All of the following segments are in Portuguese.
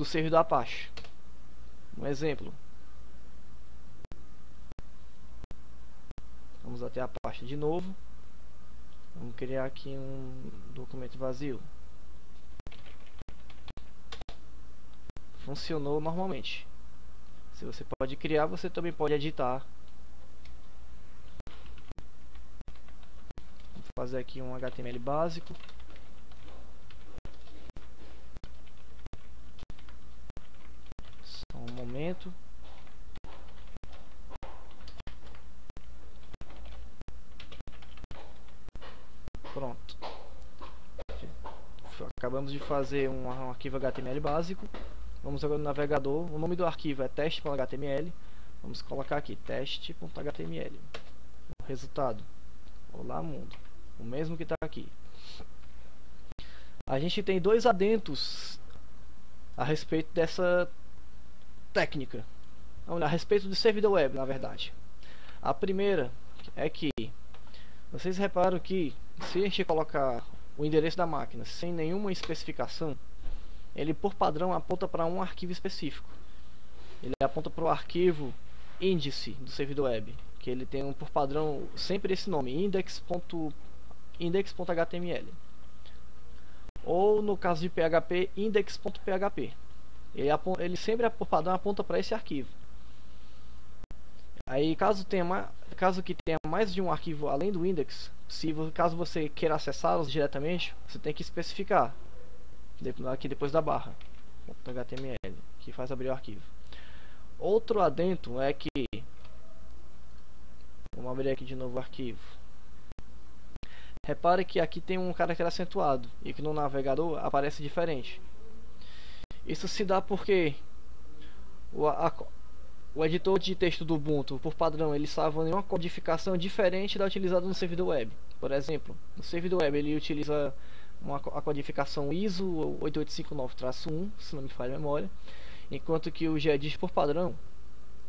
do servidor Apache. Um exemplo. Vamos até a Apache de novo. Vamos criar aqui um documento vazio. Funcionou normalmente. Se você pode criar, você também pode editar. Vou fazer aqui um HTML básico. Só um momento. Pronto. Acabamos de fazer um arquivo HTML básico. Vamos agora no navegador. O nome do arquivo é teste.html. Vamos colocar aqui teste.html. O resultado: olá mundo. O mesmo que está aqui. A gente tem dois adentos a respeito dessa técnica. A respeito do servidor web, na verdade. A primeira é que vocês reparam que se a gente colocar o endereço da máquina sem nenhuma especificação, ele por padrão aponta para um arquivo específico. Ele aponta para o arquivo índice do servidor web, que ele tem por padrão sempre esse nome, index.html. Ou no caso de PHP, index.php. Ele sempre por padrão aponta para esse arquivo. Aí caso que tenha mais de um arquivo além do index, caso você queira acessá-los diretamente, você tem que especificar aqui depois da barra .html, que faz abrir o arquivo. Outro adendo é que, vamos abrir aqui de novo o arquivo. Repare que aqui tem um caractere acentuado e que no navegador aparece diferente. Isso se dá porque o editor de texto do Ubuntu, por padrão, ele salva em uma codificação diferente da utilizada no servidor web. Por exemplo, no servidor web ele utiliza a codificação ISO 8859-1, se não me falha a memória, enquanto que o Gedit, por padrão,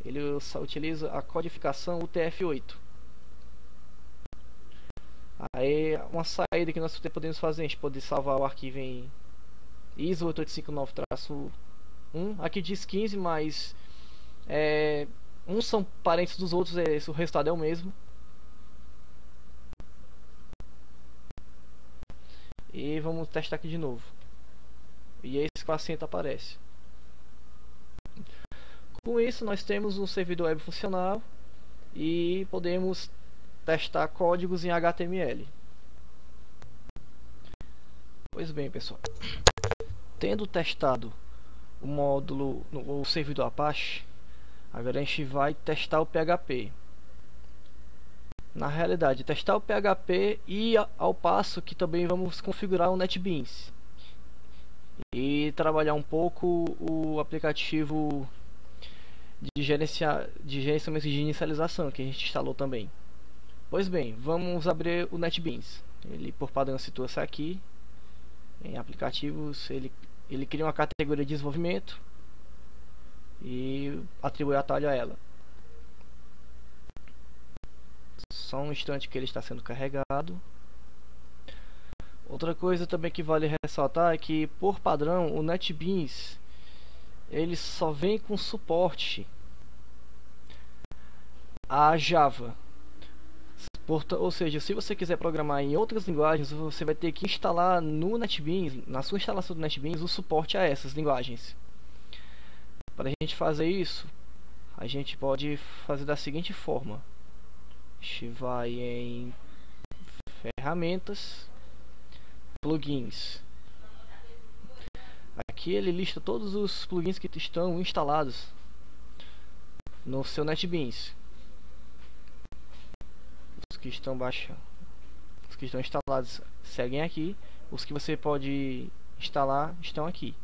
ele utiliza a codificação UTF-8. Aí, uma saída que nós podemos fazer, a gente pode salvar o arquivo em ISO 8859-1, aqui diz 15, mas uns são parentes dos outros, o resultado é o mesmo. E vamos testar aqui de novo. E é esse que o acento aparece. Com isso nós temos um servidor web funcional e podemos testar códigos em HTML. Pois bem, pessoal, tendo testado o módulo, o servidor Apache, agora a gente vai testar o PHP. Na realidade, testar o PHP e ao passo que também vamos configurar o NetBeans e trabalhar um pouco o aplicativo de gerenciamento de inicialização que a gente instalou também. Pois bem, vamos abrir o NetBeans. Ele por padrão situa-se aqui em aplicativos. Ele cria uma categoria de desenvolvimento e atribui atalho a ela. Só um instante que ele está sendo carregado. Outra coisa também que vale ressaltar é que por padrão o NetBeans ele só vem com suporte a Java. Ou seja, se você quiser programar em outras linguagens, você vai ter que instalar no NetBeans, na sua instalação do NetBeans, o suporte a essas linguagens. Para a gente fazer isso, a gente pode fazer da seguinte forma: a gente vai em ferramentas, plugins. Aqui ele lista todos os plugins que estão instalados no seu NetBeans. Os que estão os que estão instalados seguem aqui. Os que você pode instalar estão aqui.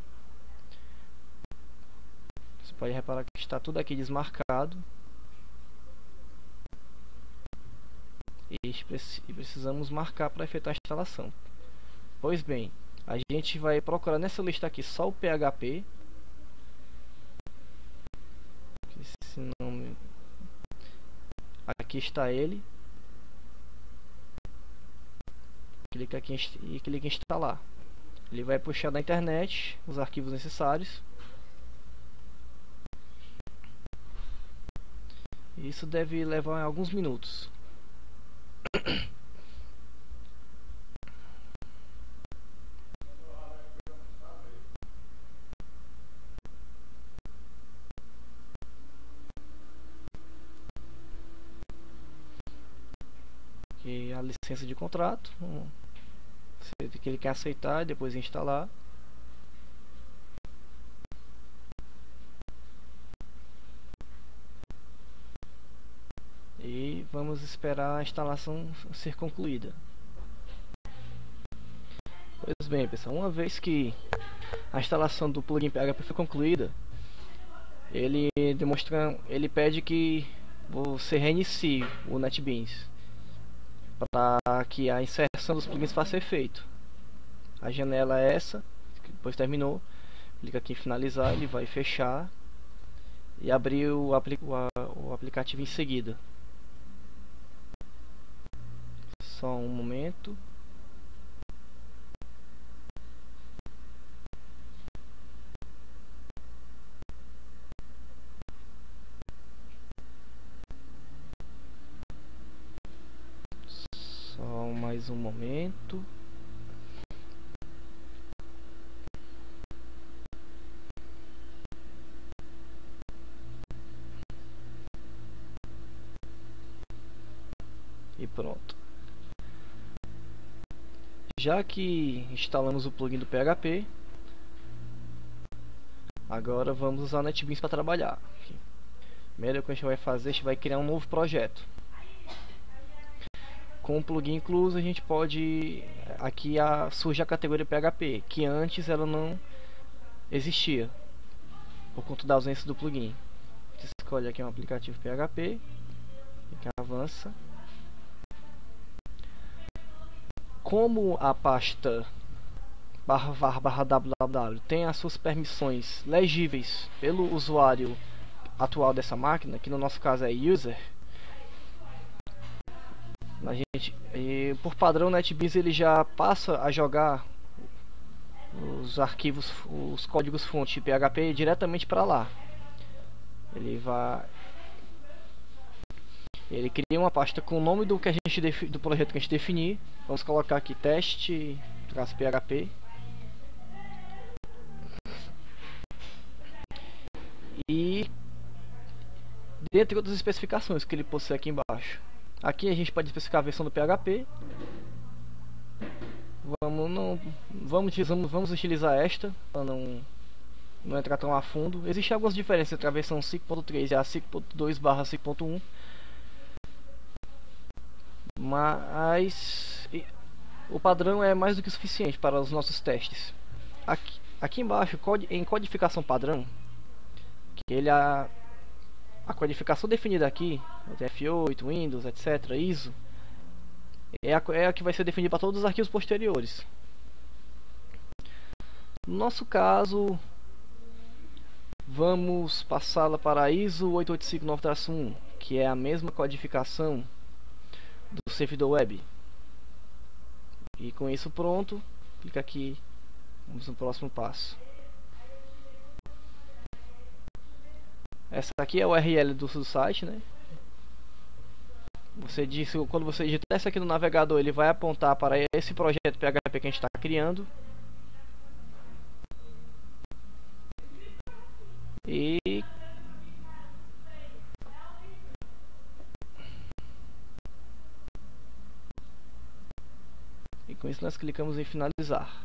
Você pode reparar que está tudo aqui desmarcado. E precisamos marcar para efetuar a instalação. Pois bem, a gente vai procurar nessa lista aqui só o PHP. Esse nome... Aqui está ele. Clica aqui e clica em instalar. Ele vai puxar da internet os arquivos necessários. Isso deve levar alguns minutos. E a licença de contrato, que ele quer aceitar e depois instalar. E vamos esperar a instalação ser concluída. Pois bem, pessoal, uma vez que a instalação do plugin PHP foi concluída, ele pede que você reinicie o NetBeans para que a inserção dos plugins faça efeito. A janela é essa, que depois terminou. Clica aqui em finalizar, ele vai fechar e abrir o aplicativo em seguida. Só um momento. Só mais um momento. E pronto. Já que instalamos o plugin do PHP, agora vamos usar o NetBeans para trabalhar. Primeiro que a gente vai fazer, a gente vai criar um novo projeto. Com o plugin incluso, a gente pode... Aqui surge a categoria PHP, que antes ela não existia, por conta da ausência do plugin. Você escolhe aqui um aplicativo PHP, avança. Como a pasta //www tem as suas permissões legíveis pelo usuário atual dessa máquina, que no nosso caso é user, por padrão o NetBeans ele já passa a jogar os arquivos, os códigos fonte PHP diretamente para lá. Ele cria uma pasta com o nome do projeto que a gente definir. Vamos colocar aqui teste-php. E dentre outras especificações que ele possui aqui embaixo. Aqui a gente pode especificar a versão do PHP. Vamos utilizar esta para não entrar tão a fundo. Existem algumas diferenças entre a versão 5.3 e a 5.2/5.1. Mas o padrão é mais do que suficiente para os nossos testes. Aqui embaixo, em codificação padrão, que a codificação definida aqui, UTF-8, Windows, etc, ISO, é a que vai ser definida para todos os arquivos posteriores. No nosso caso, vamos passá-la para ISO 8859-1, que é a mesma codificação do servidor web. E com isso pronto, clica aqui, vamos no próximo passo. Essa aqui é a URL do site, né? Quando você digitar isso aqui no navegador, ele vai apontar para esse projeto PHP que a gente está criando. E com isso nós clicamos em finalizar.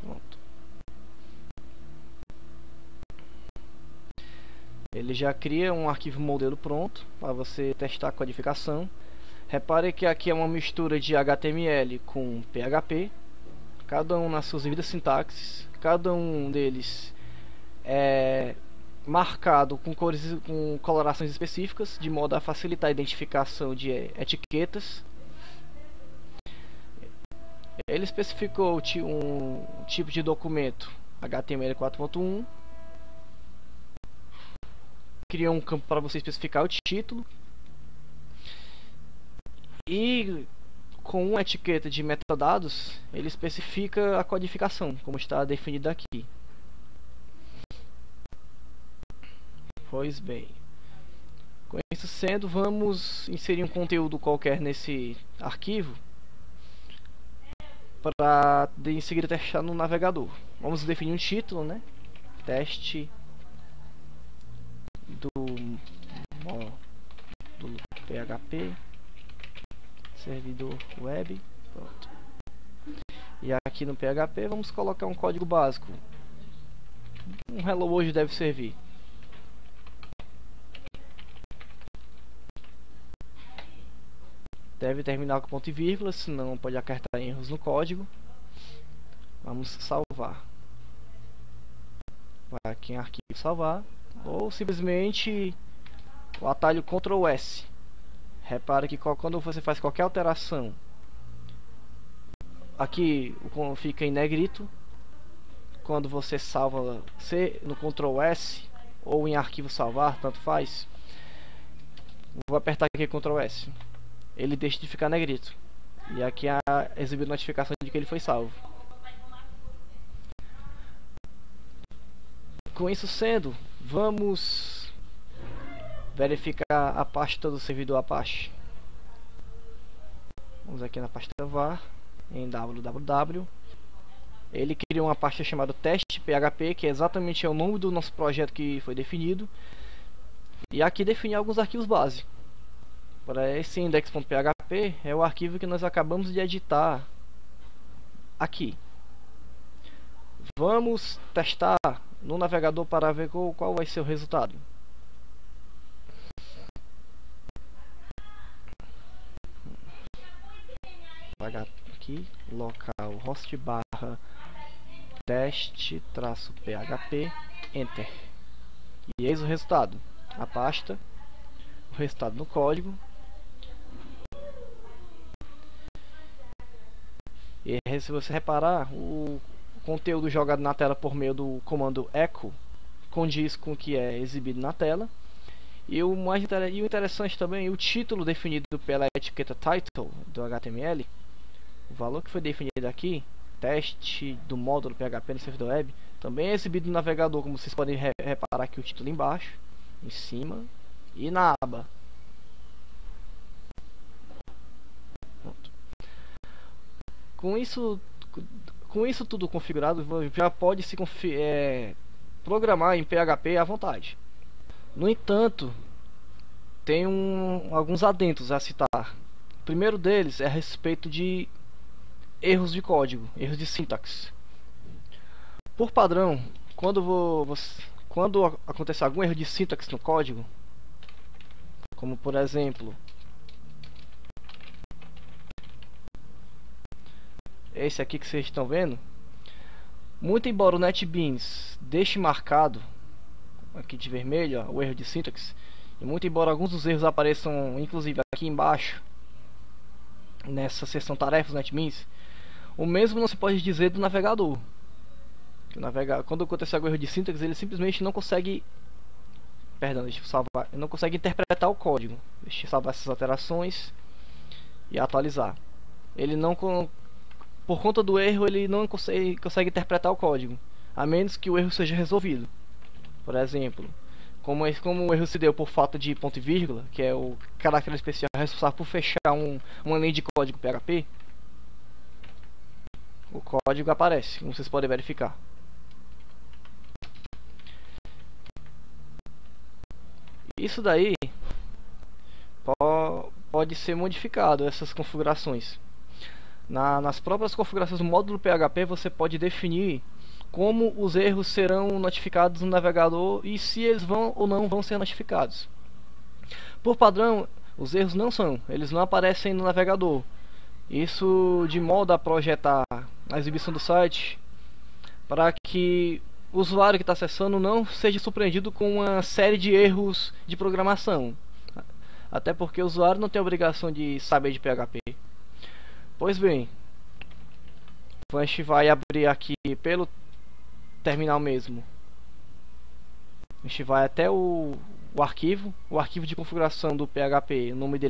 Pronto. Ele já cria um arquivo modelo pronto para você testar a codificação. Repare que aqui é uma mistura de HTML com PHP, cada um nas suas devidas sintaxes, cada um deles é marcado com colorações específicas, de modo a facilitar a identificação de etiquetas. Ele especificou um tipo de documento HTML 4.1, criou um campo para você especificar o título, e com uma etiqueta de metadados, ele especifica a codificação, como está definido aqui. Pois bem, com isso sendo, vamos inserir um conteúdo qualquer nesse arquivo para em seguida testar no navegador. Vamos definir um título, né? Teste do módulo PHP servidor web. Pronto. E aqui no PHP vamos colocar um código básico. Um hello world deve servir. Deve terminar com ponto e vírgula, senão pode acarretar erros no código. Vamos salvar. Vai aqui em arquivo salvar, ou simplesmente o atalho Ctrl S. Repara que quando você faz qualquer alteração, aqui fica em negrito. Quando você salva no Ctrl S ou em arquivo salvar, tanto faz. Vou apertar aqui Ctrl S. Ele deixa de ficar negrito. E aqui é exibir notificação de que ele foi salvo. Com isso sendo, vamos verificar a pasta do servidor Apache. Vamos aqui na pasta var, em www. Ele criou uma pasta chamada teste.php, que é exatamente o nome do nosso projeto que foi definido. E aqui definir alguns arquivos base. Para esse index.php é o arquivo que nós acabamos de editar aqui. Vamos testar no navegador para ver qual vai ser o resultado. Apagar aqui, local host barra teste-php, enter. E eis o resultado. A pasta, o resultado no código. E se você reparar, o conteúdo jogado na tela por meio do comando echo condiz com o que é exibido na tela. E o interessante também, o título definido pela etiqueta title do HTML, o valor que foi definido aqui, teste do módulo PHP no servidor web, também é exibido no navegador, como vocês podem reparar aqui o título embaixo, em cima e na aba. Pronto. Com isso tudo configurado, já pode se programar em PHP à vontade. No entanto, tem alguns adendos a citar. O primeiro deles é a respeito de erros de código, erros de sintaxe. Por padrão, quando acontecer algum erro de sintaxe no código, como por exemplo esse aqui que vocês estão vendo, muito embora o NetBeans deixe marcado aqui de vermelho, ó, o erro de sintaxe, e muito embora alguns dos erros apareçam inclusive aqui embaixo nessa seção tarefas do NetBeans, o mesmo não se pode dizer do navegador. Quando acontecer algum erro de sintaxe, ele simplesmente não consegue não consegue interpretar o código. Deixa eu salvar essas alterações e atualizar. Ele não, por conta do erro, ele não consegue interpretar o código, a menos que o erro seja resolvido. Por exemplo, como o erro se deu por falta de ponto e vírgula, que é o caractere especial responsável por fechar uma linha de código PHP, o código aparece, como vocês podem verificar. Isso daí pode ser modificado, essas configurações. Nas próprias configurações do módulo PHP você pode definir como os erros serão notificados no navegador e se eles vão ou não vão ser notificados. Por padrão, os erros eles não aparecem no navegador. Isso de modo a projetar a exibição do site para que o usuário que está acessando não seja surpreendido com uma série de erros de programação. Até porque o usuário não tem a obrigação de saber de PHP. Pois bem, a gente vai abrir aqui pelo terminal mesmo. A gente vai até o arquivo de configuração do PHP, o nome dele